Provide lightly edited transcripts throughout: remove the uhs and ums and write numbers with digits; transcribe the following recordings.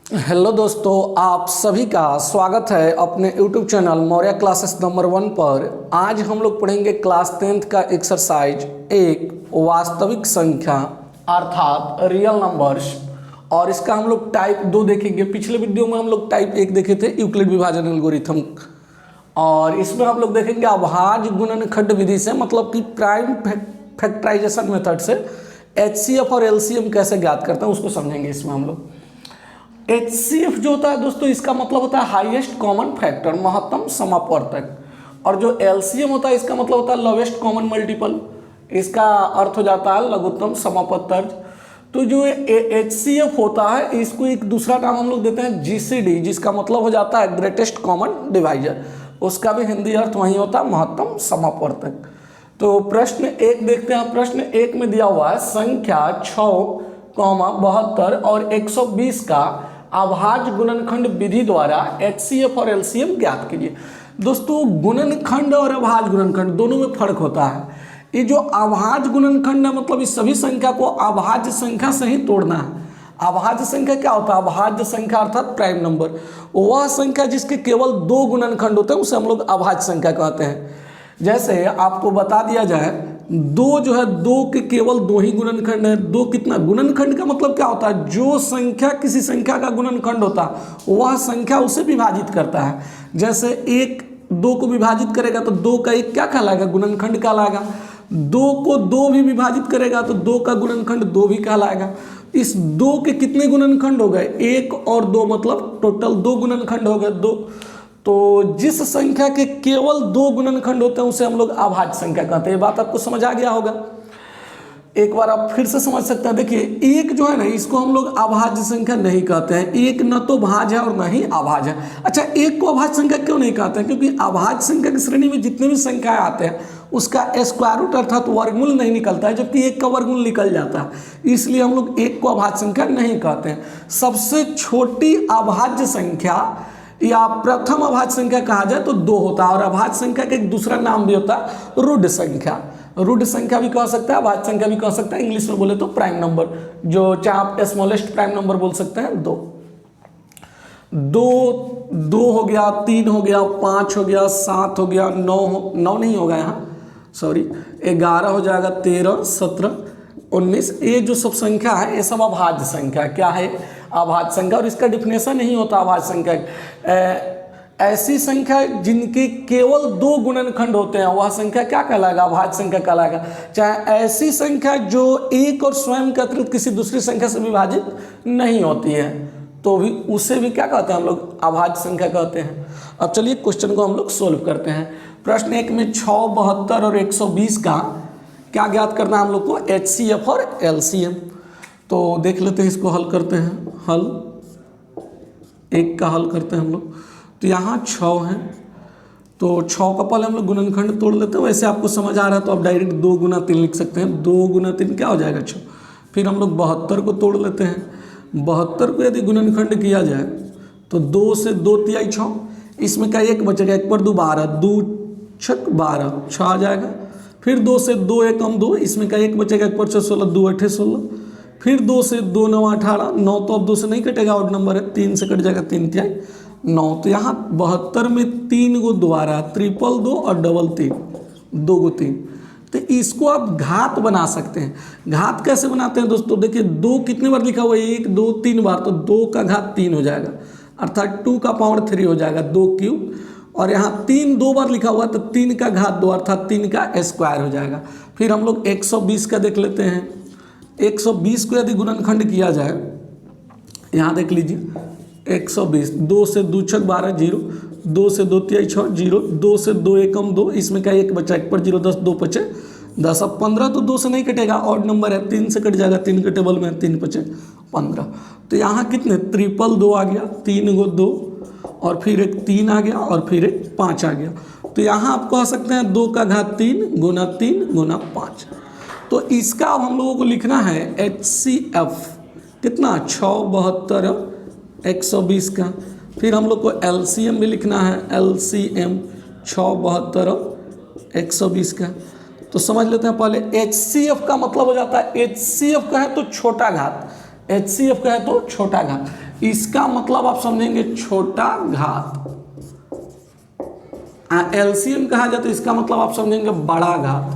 Hello दोस्तों, आप सभी का स्वागत है अपने YouTube channel Maurya classes number 1 पर। आज हम लोग पढ़ेंगे क्लास 10th का एक्सरसाइज एक वास्तविक संख्या अर्थात रियल नंबर्स, और इसका हम लोग टाइप 2 देखेंगे। पिछले वीडियो में हम लोग टाइप 1 देखे थे, यूक्लिड विभाजन एल्गोरिथम, और इसमें हम लोग देखेंगे अभाज्य गुणनखंड विधि से, मतलब कि प्राइम फैक्टराइजेशन मेथड से HCF और LCM कैसे ज्ञात करते हैं उसको समझेंगे। इसमें हम लोग HCF जो होता है दोस्तों, इसका मतलब होता है हाईएस्ट कॉमन फैक्टर, महत्तम समापवर्तक, और जो LCM होता है इसका मतलब होता है लोवेस्ट कॉमन मल्टीपल, इसका अर्थ हो जाता है लघुत्तम समापवर्तक। तो जो HCF होता है इसको एक दूसरा नाम हम लोग देते हैं GCD, जिसका मतलब हो जाता है ग्रेटेस्ट कॉमन डिवाइजर, उसका भी हिंदी अर्थ वही होता है महत्तम समापवर्तक। तो प्रश्न एक देखते हैं। प्रश्न एक में दिया हुआ है संख्या 6, 72 और 120 का अभाज्य गुणनखंड विधि द्वारा HCF और LCM ज्ञात कीजिए। दोस्तों, गुणनखंड और अभाज्य गुणनखंड दोनों में फर्क होता है। ये जो अभाज्य गुणनखंड है, मतलब इस सभी संख्या को अभाज्य संख्या से ही तोड़ना है। अभाज्य संख्या क्या होता है? अभाज्य संख्या अर्थात प्राइम नंबर, वह संख्या जिसके केवल 2 गुणनखंड होते हैं उसे हम लोग अभाज्य संख्या कहते हैं। जैसे आपको बता दिया जाए, 2 जो है, 2 के केवल 2 ही गुणनखंड है। 2 कितना गुणनखंड का मतलब क्या होता है? जो संख्या किसी संख्या का गुणनखंड होता है वह संख्या उसे विभाजित करता है। जैसे 1 2 को विभाजित करेगा तो 2 का 1 क्या कहलाएगा? गुणनखंड कहलाएगा। 2 को 2 भी विभाजित करेगा तो 2 का गुणनखंड 2 भी कहलाएगा। इस 2 के कितने गुणनखंड हो गए? 1 और 2, मतलब टोटल 2 गुणनखंड हो गए 2। तो जिस संख्या के केवल 2 गुणनखंड होते हैं उसे हम लोग अभाज्य संख्या कहते हैं। ये बात आपको समझ आ गया होगा। एक बार आप फिर से समझ सकते हैं। देखिए, 1 जो है ना, इसको हम लोग अभाज्य संख्या नहीं कहते हैं। 1 न तो भाज्य है और न ही अभाज्य है। अच्छा, 1 को अभाज्य संख्या क्यों नहीं कहते हैं? क्योंकि अभाज्य संख्या की श्रेणी में जितने भी संख्याएं आते हैं उसका स्क्वायर रूट अर्थात वर्गमूल नहीं निकलता है, जबकि 1 का वर्गमूल निकल जाता है। इसलिए हम लोग 1 को अभाज्य संख्या नहीं कहते हैं। सबसे छोटी अभाज्य संख्या या प्रथम अभाज्य संख्या कहा जाए तो 2 होता है, और अभाज्य संख्या का एक दूसरा नाम भी होता है रूढ़ संख्या। रूढ़ संख्या भी कह सकते हैं, अभाज्य संख्या भी कह सकते हैं। इंग्लिश में बोले तो प्राइम नंबर, जो चाहे आप स्मॉलेस्ट प्राइम नंबर बोल सकते हैं। 2 हो गया, 3 हो गया, 5 हो गया, 7 हो गया, 9 नहीं होगा यहाँ, सॉरी, 11 हो जाएगा, 13, 17, 19। ये जो सब संख्या है ये सब अभाज्य संख्या। क्या है? अभाज्य संख्या। और इसका डिफिनेशन नहीं होता अभाज्य संख्या। ऐसी संख्या जिनके केवल 2 गुणनखंड होते हैं वह संख्या क्या कहलाएगा? अभाज्य संख्या कहलाएगा। चाहे ऐसी संख्या जो 1 और स्वयं के अतिरिक्त किसी दूसरी संख्या से विभाजित नहीं होती है तो भी उसे भी क्या कहते हैं? हम लोग अभाज्य संख्या कहते हैं। अब चलिए क्वेश्चन को हम लोग सोल्व करते हैं। प्रश्न 1 में 6, 72 और 120 का क्या ज्ञात करना है हम लोग को? HCF और LCM। तो देख लेते हैं, इसको हल करते हैं। हल 1 का हल करते हैं हम लोग। तो यहाँ 6 है, तो 6 का पहले हम लोग गुणनखंड तोड़ लेते हैं। वैसे आपको समझ आ रहा है तो आप डायरेक्ट 2 गुना 3 लिख सकते हैं। 2 गुना 3 क्या हो जाएगा? 6। फिर हम लोग 72 को तोड़ लेते हैं। 72 को यदि गुणनखंड किया जाए तो 2 से 2 तिहाई 6, इसमें का 1 बचेगा, 1 पर 2 12, 2 छक 12, 6 आ जाएगा। फिर 2 से 2 एकम 2, इसमें का 1 बचेगा, 1 पर 6 16, 2 8 16। फिर 2 से 2 9 18, 9 तो अब 2 से नहीं कटेगा, ऑड नंबर है, 3 से कट जाएगा, 3 तिहाई 9। तो यहाँ 72 में 3 गो द्वारा, 3 2 और डबल 3, 2 गो 3। तो इसको आप घात बना सकते हैं। घात कैसे बनाते हैं दोस्तों? देखिए, 2 कितनी बार लिखा हुआ है? 1 2 3 बार, तो 2 का घात 3 हो जाएगा, अर्थात 2 का पावर 3 हो जाएगा, 2 क्यूब। और यहाँ 3 2 बार लिखा हुआ है तो 3 का घात 2 अर्थात 3 का स्क्वायर हो जाएगा। फिर हम लोग 120 का देख लेते हैं। 120 को यदि गुणनखंड किया जाए, यहाँ देख लीजिए, 120, 2 से 2 छक 12, 0, 2 से 2 तिहाई 6, 0, 2 से 2 एकम 2, इसमें का 1 बचा, 1 पर 0 10, 2 पचे 10। अब 15 तो 2 से नहीं कटेगा, ऑड नंबर है, 3 से कट जाएगा, 3 के टेबल में 3 पचे 15। तो यहाँ कितने? 3 आ गया, 3 गो 2, और फिर एक 3 आ गया, और फिर एक 5 आ गया। तो यहाँ आप कह सकते हैं 2 का घात 3 गुना 3 गुना 5। तो इसका अब हम लोगों को लिखना है HCF कितना? 6, 72, 120 का। फिर हम लोग को LCM भी लिखना है, LCM 6, 72, 120 का। तो समझ लेते हैं पहले। HCF का मतलब हो जाता है, HCF का है तो छोटा घात, HCF का है तो छोटा घात। इसका मतलब आप समझेंगे छोटा घात। एलसीएम कहा जाए तो इसका मतलब आप समझेंगे बड़ा घात।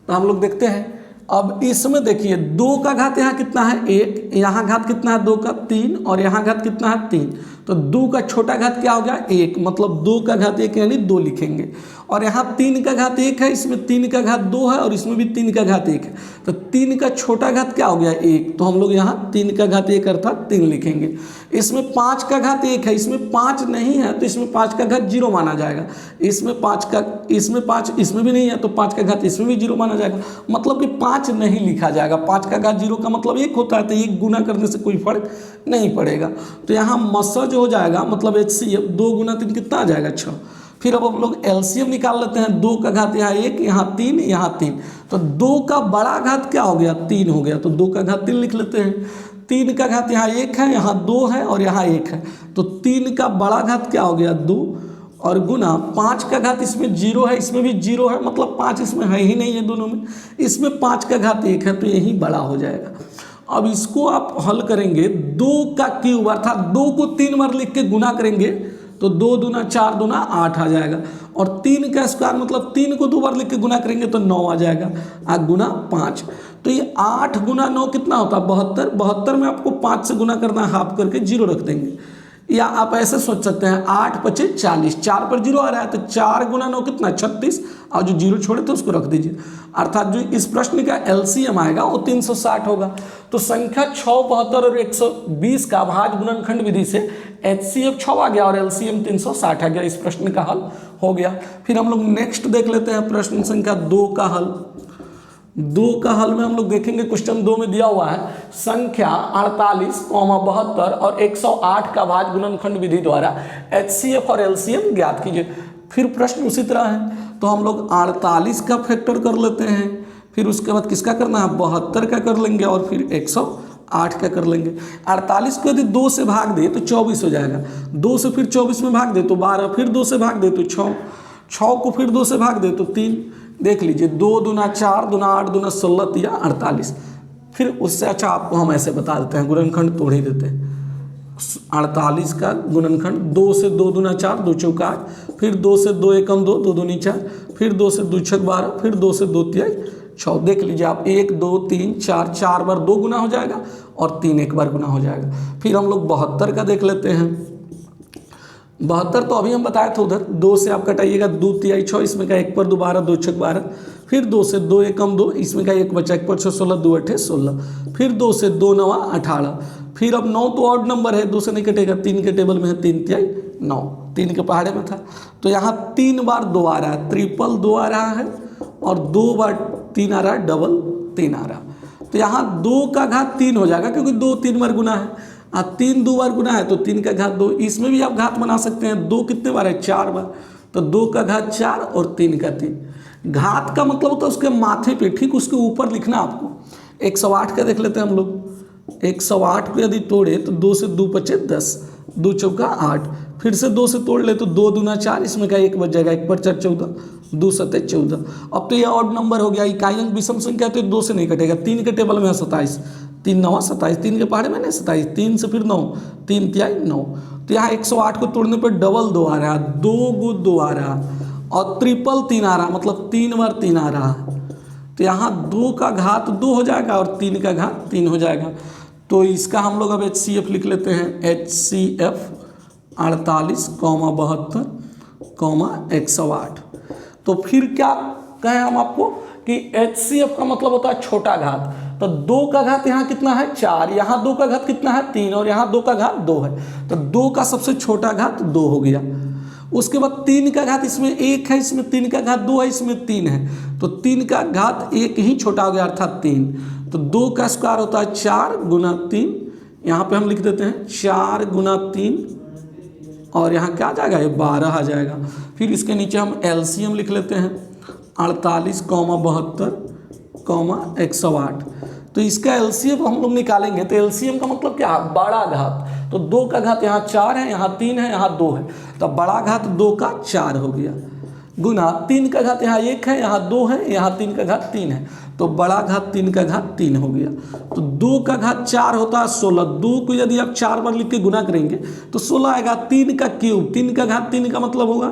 तो हम लोग देखते हैं, अब इसमें देखिए 2 का घात यहाँ कितना है 1, यहाँ घात कितना है 2 का 3, और यहाँ घात कितना है 3। तो 2 का छोटा घात क्या हो गया 1, मतलब 2 का घात 1 यानी 2 लिखेंगे। और यहाँ 3 का घात 1 है, इसमें 3 का घात 2 है, और इसमें भी 3 का घात 1 है। तो 3 का छोटा घात क्या हो गया 1, तो हम लोग यहाँ 3 का घात 1 अर्थात 3 लिखेंगे। इसमें 5 का घात 1 है, इसमें 5 नहीं है तो इसमें 5 का घात 0 माना जाएगा। इसमें 5 इसमें भी नहीं है तो 5 का घात इसमें भी 0 माना जाएगा, मतलब कि 5 नहीं लिखा जाएगा। 5 का घात 0 का मतलब 1 होता है, तो 1 गुना करने से कोई फर्क नहीं पड़ेगा। तो यहाँ मसज हो जाएगा, मतलब HCF 2 गुना 3 कितना आ जाएगा 6। फिर अब हम लोग एलसीएम निकाल लेते हैं। 2 का घात यहाँ 1, यहाँ 3, यहाँ 3, तो 2 का बड़ा घात क्या हो गया 3 हो गया, तो 2 का घात 3 लिख लेते हैं। 3 का घात यहाँ 1 है, यहाँ 2 है, और यहाँ 1 है, तो 3 का बड़ा घात क्या हो गया 2, और गुना 5 का घात इसमें 0 है, इसमें भी 0 है, मतलब 5 इसमें है ही नहीं है दोनों में। इसमें 5 का घात 1 है, तो यही बड़ा हो जाएगा। अब इसको आप हल करेंगे, 2 का क्यूब अर्थात 2 को 3 बार लिख के गुना करेंगे तो 2 दूना 4 दूना 8 आ जाएगा, और 3 का स्क्वायर मतलब 3 को 2 बार लिख के गुना करेंगे तो 9 आ जाएगा, गुना 5। तो ये 8 गुना 9 कितना होता है 72। 72 में आपको 5 से गुना करना है, हाफ करके 0 रख देंगे। या आप ऐसे सोच सकते हैं 8 पचे 40, 4 पर 0 आ रहा है तो 4 गुना 9 कितना 36, और जो 0 छोड़े थे उसको रख दीजिए। अर्थात जो इस प्रश्न का एलसीएम आएगा वो 360 होगा। तो संख्या 6, 72 और 120 का भाज्य गुणनखंड विधि से HCF 6 आ गया और एलसीएम 360 आ गया। इस प्रश्न का हल हो गया। फिर हम लोग नेक्स्ट देख लेते हैं प्रश्न संख्या 2 का हल। 2 का हल में हम लोग देखेंगे, क्वेश्चन 2 में दिया हुआ है संख्या 48, 72 और 108 का भाज्य गुणनखंड विधि द्वारा HCF और LCM ज्ञात कीजिए। फिर प्रश्न उसी तरह है, तो हम लोग 48 का फैक्टर कर लेते हैं, फिर उसके बाद किसका करना है 72 का कर लेंगे, और फिर 108 का कर लेंगे। 48 को यदि 2 से भाग दे तो 24 हो जाएगा, 2 से फिर 24 में भाग दे तो 12, फिर 2 से भाग दे तो 6, 6 को फिर 2 से भाग दे तो 3। देख लीजिए 2 दूना 4 दूना 8 दूना 16 या 48। फिर उससे अच्छा आपको हम ऐसे बता देते हैं, गुणनखंड तोड़ ही देते हैं। 48 का गुणनखंड 2 से 2 दूना 4, 2 चौका 8, फिर 2 से 2 एकम 2, 2 दूनी 4, फिर 2 से 2 छक 12, फिर 2 से 2 तिहाई 6। देख लीजिए आप 1 2 3 4, 4 बार 2 गुना हो जाएगा और 3 एक बार गुना हो जाएगा। फिर हम लोग 72 का देख लेते हैं। 72 तो अभी हम बताए थे उधर, 2 से आप कटाइएगा 2 तिहाई 6, इसमें का 1 पर 2 12, 2 छक 12, फिर 2 से 2 एकम 2, इसमें का 1 बचा 1 पर 6 16, 2 8 16, फिर 2 से 2 9 18, फिर अब 9 तो ऑड नंबर है, 2 से नहीं कटेगा, 3 के टेबल में है 3 तिहाई 9, 3 के पहाड़े में था, तो यहाँ 3 बार 2 आ रहा है, ट्रिपल 2 आ रहा है, और 2 बार 3 आ रहा है, डबल 3 आ रहा है। तो यहाँ 2 का घात 3 हो जाएगा, क्योंकि 2 3 बार गुना है, 3 2 बार गुना है तो 3 का घात 2। इसमें भी आप घात बना सकते हैं, 2 कितने बार है 4 बार, तो 2 का घात 4 और 3 का 3। घात का मतलब होता है उसके माथे पे, ठीक उसके ऊपर लिखना आपको। 108 का देख लेते हैं हम लोग। 108 को यदि तोड़े तो 2 से 2 पचे 10, 2 चौका 8, फिर से 2 से तोड़ ले तो 2 दूना 4, इसमें का 1 बच जाएगा, 1 पर 4 14, 2 सत्ते 14। अब तो ये ऑड नंबर हो गया, इकाई अंक विषम संख्या, तो 2 से नहीं कटेगा, 3 के टेबल में है 27, 3 9 27, 3 के पहाड़े में नहीं 27, 3 से फिर 9, 3 तिहाई 9। तो यहाँ 108 को तोड़ने पर डबल 2 आ रहा है, 2 गु 2 आ रहा है, और ट्रिपल 3 आ रहा है, मतलब 3 बार 3 आ रहा है। तो यहाँ 2 का घात 2 हो जाएगा और 3 का घात 3 हो जाएगा। तो इसका हम लोग अब HCF लिख लेते हैं। HCF 48, 72, 108। तो फिर क्या कहें हम आपको कि HCF का मतलब होता है छोटा घात। तो 2 का घात यहाँ कितना है 4, यहाँ 2 का घात कितना है 3, और यहाँ 2 का घात 2 है, तो 2 का सबसे छोटा घात 2 हो गया। उसके बाद 3 का घात इसमें 1 है, इसमें 3 का घात 2 है, इसमें 3 है, तो 3 का घात 1 ही छोटा हो गया अर्थात 3। तो 2 का स्क्वायर होता है 4 गुना 3, यहाँ पे हम लिख देते हैं 4 गुना 3, और यहाँ क्या आ जाएगा ये 12 आ जाएगा। फिर इसके नीचे हम LCM लिख लेते हैं 48, 72, 108। तो इसका LCM हम लोग निकालेंगे, तो LCM का मतलब क्या है बड़ा घात। तो 2 का घात यहाँ 4 है, यहाँ 3 है, यहाँ 2 है, तो बड़ा घात 2 का 4 हो गया। गुना 3 का घात यहाँ 1 है, यहाँ 2 है, यहाँ 3 का घात 3 है, तो बड़ा घात 3 का घात 3 हो गया। तो 2 का घात 4 होता है 16, 2 को यदि आप 4 बार लिख के गुना करेंगे तो 16 आएगा। 3 का क्यूब, 3 का घात 3 का मतलब होगा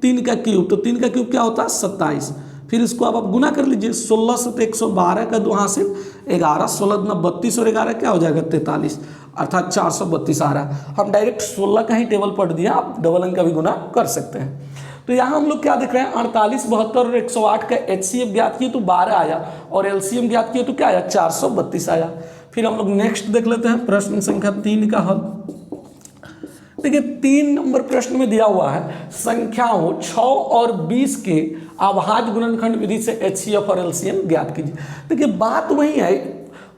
3 का क्यूब, तो 3 का क्यूब क्या होता है 27। फिर इसको अब आप गुना कर लीजिए, 16 से तो 112 का 2 हासिल 11, 16 दूना 32 और 11 क्या हो जाएगा 43, अर्थात 432 आ रहा। हम डायरेक्ट 16 का ही टेबल पढ़ दिया, आप डबल अंक का भी गुना कर सकते हैं। तो यहाँ हम लोग क्या देख रहे हैं, 48, 72 और 108 का HCF ज्ञात किए तो 12 आया, और LCM ज्ञात किए तो क्या आया 432 आया। फिर हम लोग नेक्स्ट देख लेते हैं प्रश्न संख्या 3 का हल। देखिए 3 नंबर प्रश्न में दिया हुआ है संख्याओं 6 और 20 के अभाज्य गुणनखंड विधि से HCF और LCM ज्ञात कीजिए। देखिए बात वही है,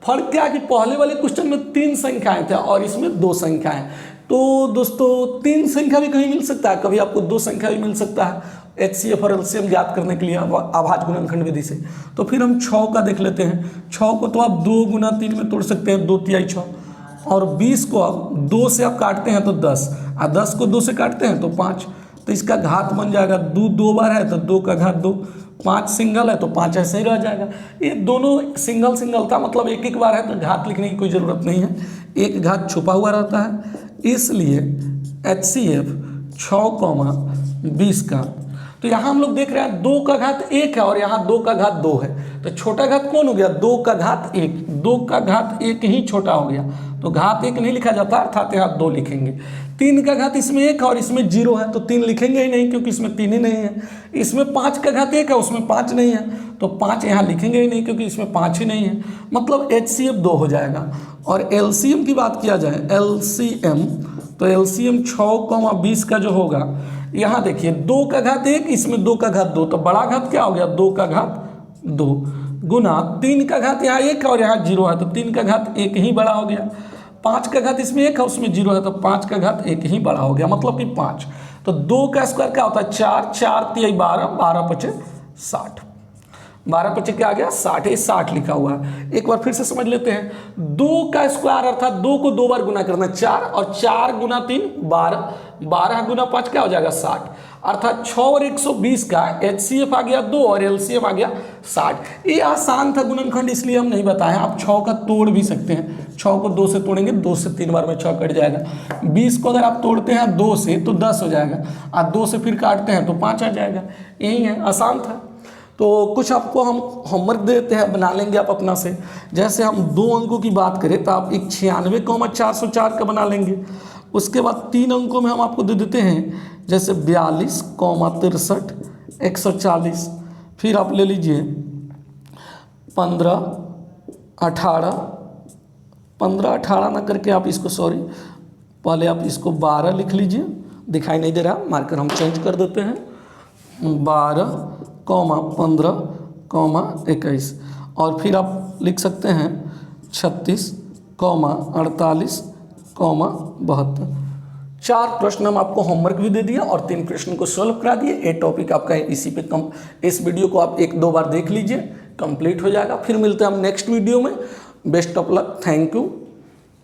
फर्क क्या है कि पहले वाले क्वेश्चन में 3 संख्याएं थे और इसमें 2 संख्याएं। तो दोस्तों 3 संख्या भी कहीं मिल सकता है, कभी आपको 2 संख्या भी मिल सकता है HCF और LCM ज्ञात करने के लिए अभाज्य गुणनखंड विधि से। तो फिर हम 6 का देख लेते हैं। 6 को तो आप 2 गुना 3 में तोड़ सकते हैं, 2 तिहाई 6, और 20 को आप 2 से आप काटते हैं तो 10, और 10 को 2 से काटते हैं तो 5, तो इसका घात बन जाएगा 2 बार है तो 2 का घात 2, 5 सिंगल है तो 5 ऐसे ही रह जाएगा। ये दोनों सिंगल सिंगल था, मतलब एक एक बार है तो घात लिखने की कोई ज़रूरत नहीं है, एक घात छुपा हुआ रहता है। इसलिए HCF 6,20 का, तो यहाँ हम लोग देख रहे हैं 2 का घात 1 है और यहाँ 2 का घात 2 है, तो छोटा घात कौन हो गया 2 का घात 1, 2 का घात 1 ही छोटा हो गया, तो घात 1 नहीं लिखा जाता, अर्थात यहाँ 2 लिखेंगे। 3 का घात इसमें 1 और इसमें 0 है तो 3 लिखेंगे ही नहीं, क्योंकि इसमें 3 ही नहीं है। इसमें 5 का घात 1 है, उसमें 5 नहीं है, तो 5 यहाँ लिखेंगे ही नहीं, क्योंकि इसमें 5 ही नहीं है, मतलब HCF 2 हो जाएगा। और LCM की बात किया जाए, LCM, तो LCM 6,20 का जो होगा, यहाँ देखिए 2 का घात 1, इसमें 2 का घात 2, तो बड़ा घात क्या हो गया 2 का घात 2, गुना 3 का घात यहाँ 1 है और यहाँ 0 है, तो 3 का घात 1 ही बड़ा हो गया। 5 का घात इसमें 1 है, उसमें 0 है, तो 5 का घात 1 ही बड़ा हो गया, मतलब कि 5। तो 2 का स्क्वायर क्या होता है 4, 4 तिहाई 12, 12 पचे 60, 12 पचे क्या आ गया 60, ये 60 लिखा हुआ है। एक बार फिर से समझ लेते हैं, 2 का स्क्वायर अर्थात 2 को 2 बार गुना करना, 4, और 4 गुना 3 12, 12 गुना 5 क्या हो जाएगा 60, अर्थात 6 और 120 का HCF आ गया 2 और LCM आ गया 60। ये आसान था गुणनखंड, इसलिए हम नहीं बताए, आप 6 का तोड़ भी सकते हैं। 6 को 2 से तोड़ेंगे, 2 से 3 बार में 6 कट जाएगा। 20 को अगर आप तोड़ते हैं 2 से तो 10 हो जाएगा, और 2 से फिर काटते हैं तो 5 आ जाएगा। यही है, आसान था। तो कुछ आपको हम होमवर्क देते हैं, बना लेंगे आप अपना से। जैसे हम 2 अंकों की बात करें तो आप एक 96,404 का बना लेंगे। उसके बाद 3 अंकों में हम आपको दे देते हैं, जैसे 42,63 140। फिर आप ले लीजिए 15 18 ना करके आप इसको, सॉरी, पहले आप इसको 12 लिख लीजिए, दिखाई नहीं दे रहा, मार्कर हम चेंज कर देते हैं, 12, 15, 21, और फिर आप लिख सकते हैं 36, 48, 72। 4 प्रश्न हम आपको होमवर्क भी दे दिए और 3 प्रश्न को सॉल्व करा दिए। ये टॉपिक आपका इसी पे इस वीडियो को आप 1-2 बार देख लीजिए, कंप्लीट हो जाएगा। फिर मिलते हैं हम नेक्स्ट वीडियो में। Best of luck, thank you.